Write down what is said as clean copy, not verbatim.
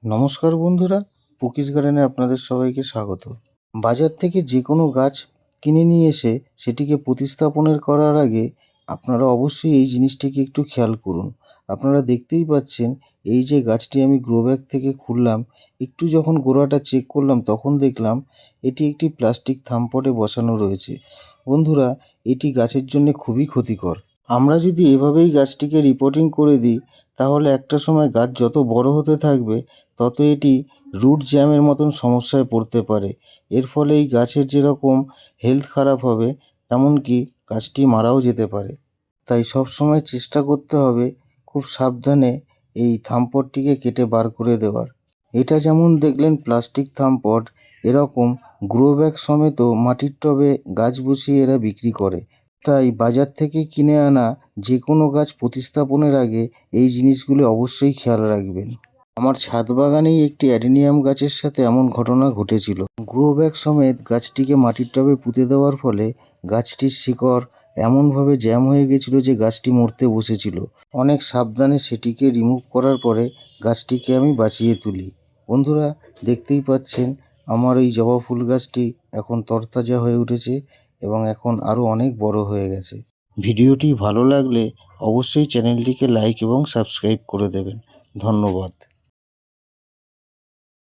নমস্কার বন্ধুরা, পুকিস গার্ডেনে আপনাদের সবাইকে স্বাগত। বাজার থেকে যে কোনো গাছ কিনে নিয়ে এসে সেটিকে প্রতিস্থাপনের করার আগে আপনারা অবশ্যই এই জিনিসটিকে একটু খেয়াল করুন। আপনারা দেখতেই পাচ্ছেন, এই যে গাছটি আমি গ্রো ব্যাগ থেকে খুললাম, একটু যখন গোড়াটা চেক করলাম তখন দেখলাম এটি একটি প্লাস্টিক থামপটে বসানো রয়েছে। বন্ধুরা, এটি গাছের জন্য খুবই ক্ষতিকর। আমরা যদি এভাবেই গাছটিকে রিপোর্টিং করে দিই, তাহলে একটা সময় গাছ যত বড় হতে থাকবে তত এটি রুট জ্যামের মতন সমস্যায় পড়তে পারে। এর ফলে এই গাছের যেরকম হেলথ খারাপ হবে, তেমনকি গাছটি মারাও যেতে পারে। তাই সব সময় চেষ্টা করতে হবে খুব সাবধানে এই থামপটটিকে কেটে বার করে দেওয়ার। এটা যেমন দেখলেন প্লাস্টিক থামপট, এরকম গ্রো ব্যাগ সমেত মাটির টবে গাছ বসিয়ে এরা বিক্রি করে। তাই বাজার থেকে কিনে আনা যে কোনো গাছ প্রতিস্থাপনের আগে এই জিনিসগুলো অবশ্যই খেয়াল রাখবেন। আমার ছাদ বাগানেই একটি অ্যাডেনিয়াম গাছের সাথে এমন ঘটনা ঘটেছিল। গ্রো ব্যাগ সমেত গাছটিকে মাটির টবে পুঁতে দেওয়ার ফলে গাছটির শিকড় এমনভাবে জ্যাম হয়ে গেছিল যে গাছটি মরতে বসেছিল। অনেক সাবধানে সেটিকে রিমুভ করার পরে গাছটিকে আমি বাঁচিয়ে তুলি। বন্ধুরা, দেখতেই পাচ্ছেন আমার এই জবা ফুল গাছটি এখন তরতাজা হয়ে উঠেছে এবং এখন আরও অনেক বড় হয়ে গেছে। ভিডিওটি ভালো লাগলে অবশ্যই চ্যানেলটিকে লাইক এবং সাবস্ক্রাইব করে দেবেন। ধন্যবাদ।